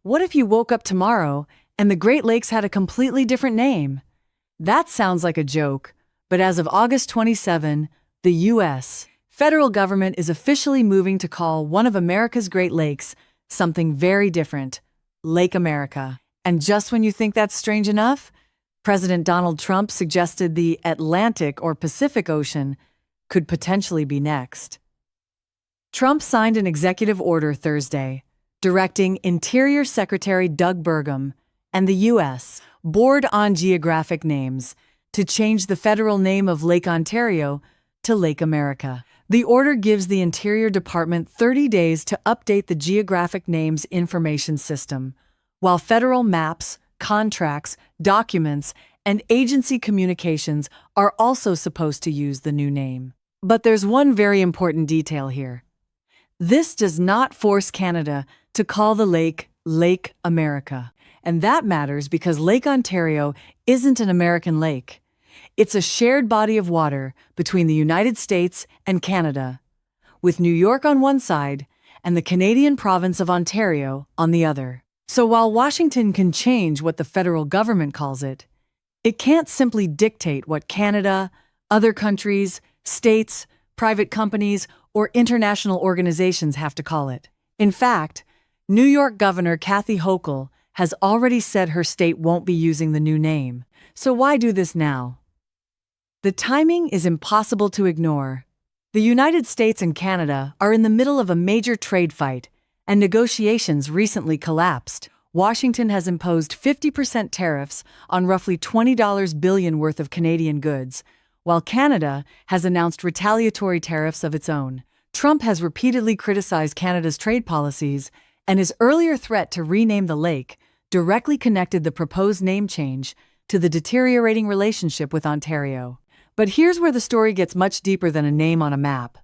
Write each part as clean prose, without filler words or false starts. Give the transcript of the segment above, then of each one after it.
What if you woke up tomorrow and the Great Lakes had a completely different name? That sounds like a joke, but as of August 27, the U.S. federal government is officially moving to call one of America's Great Lakes something very different, Lake America. And just when you think that's strange enough, President Donald Trump suggested the Atlantic or Pacific Ocean could potentially be next. Trump signed an executive order Thursday, directing Interior Secretary Doug Burgum and the U.S. Board on Geographic Names to change the federal name of Lake Ontario to Lake America. The order gives the Interior Department 30 days to update the Geographic Names information system, while federal maps, contracts, documents, and agency communications are also supposed to use the new name. But there's one very important detail here. This does not force Canada to call the lake Lake America. And that matters because Lake Ontario isn't an American lake. It's a shared body of water between the United States and Canada, with New York on one side and the Canadian province of Ontario on the other. So while Washington can change what the federal government calls it, it can't simply dictate what Canada, other countries, states, private companies, or international organizations have to call it. In fact, New York Governor Kathy Hochul has already said her state won't be using the new name. So why do this now? The timing is impossible to ignore. The United States and Canada are in the middle of a major trade fight, and negotiations recently collapsed. Washington has imposed 50% tariffs on roughly $20 billion worth of Canadian goods, while Canada has announced retaliatory tariffs of its own. Trump has repeatedly criticized Canada's trade policies, and his earlier threat to rename the lake directly connected the proposed name change to the deteriorating relationship with Ontario. But here's where the story gets much deeper than a name on a map.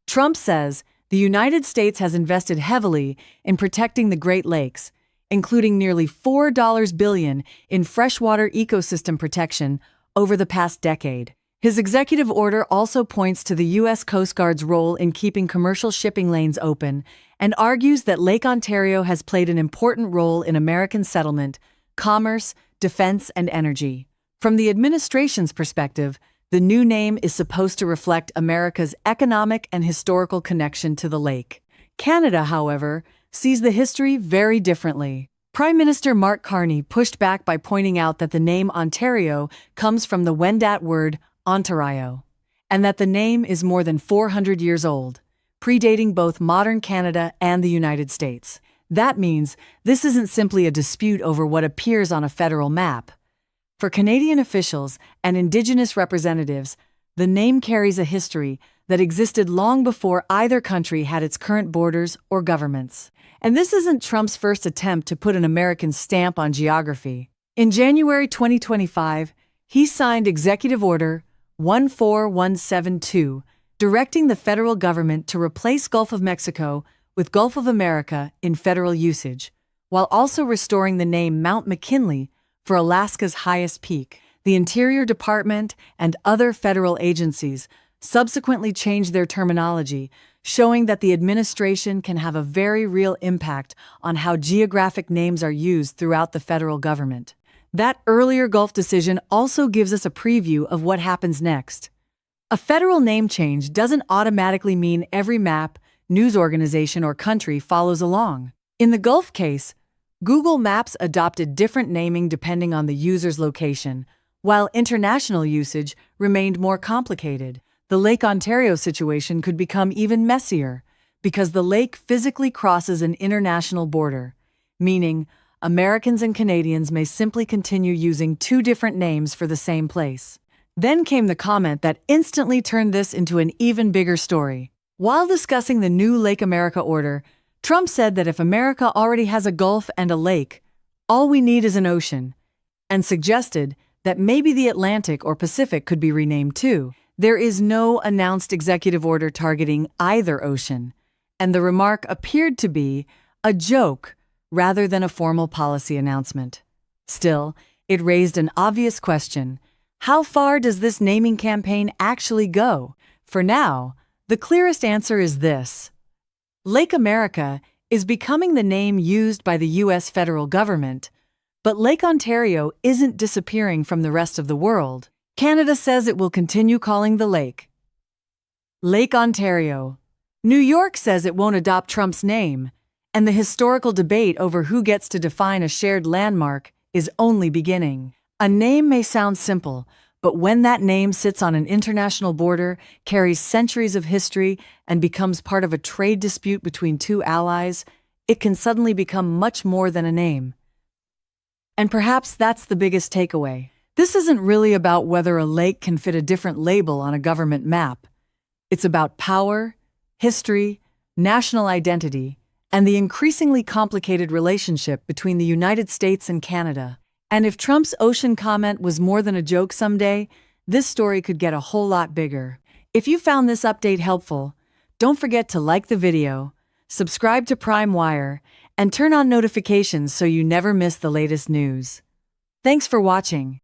Trump says the United States has invested heavily in protecting the Great Lakes, including nearly $4 billion in freshwater ecosystem protection over the past decade. His executive order also points to the U.S. Coast Guard's role in keeping commercial shipping lanes open and argues that Lake Ontario has played an important role in American settlement, commerce, defense, and energy. From the administration's perspective, the new name is supposed to reflect America's economic and historical connection to the lake. Canada, however, sees the history very differently. Prime Minister Mark Carney pushed back by pointing out that the name Ontario comes from the Wendat word Ontario, and that the name is more than 400 years old, predating both modern Canada and the United States. That means this isn't simply a dispute over what appears on a federal map. For Canadian officials and Indigenous representatives, the name carries a history that existed long before either country had its current borders or governments. And this isn't Trump's first attempt to put an American stamp on geography. In January 2025, he signed Executive Order 14172, directing the federal government to replace Gulf of Mexico with Gulf of America in federal usage, while also restoring the name Mount McKinley for Alaska's highest peak. The Interior Department and other federal agencies subsequently changed their terminology, showing that the administration can have a very real impact on how geographic names are used throughout the federal government. That earlier Gulf decision also gives us a preview of what happens next. A federal name change doesn't automatically mean every map, news organization, or country follows along. In the Gulf case, Google Maps adopted different naming depending on the user's location, while international usage remained more complicated. The Lake Ontario situation could become even messier because the lake physically crosses an international border, meaning Americans and Canadians may simply continue using two different names for the same place. Then came the comment that instantly turned this into an even bigger story. While discussing the new Lake America order, Trump said that if America already has a gulf and a lake, all we need is an ocean, and suggested that maybe the Atlantic or Pacific could be renamed too. There is no announced executive order targeting either ocean, and the remark appeared to be a joke rather than a formal policy announcement. Still, it raised an obvious question. How far does this naming campaign actually go? For now, the clearest answer is this. Lake America is becoming the name used by the U.S. federal government, but Lake Ontario isn't disappearing from the rest of the world. Canada says it will continue calling the lake Lake Ontario. New York says it won't adopt Trump's name, and the historical debate over who gets to define a shared landmark is only beginning. A name may sound simple, but when that name sits on an international border, carries centuries of history, and becomes part of a trade dispute between two allies, it can suddenly become much more than a name. And perhaps that's the biggest takeaway. This isn't really about whether a lake can fit a different label on a government map. It's about power, history, national identity, and the increasingly complicated relationship between the United States and Canada. And if Trump's ocean comment was more than a joke someday, this story could get a whole lot bigger. If you found this update helpful, don't forget to like the video, subscribe to Prime Wire, and turn on notifications so you never miss the latest news. Thanks for watching.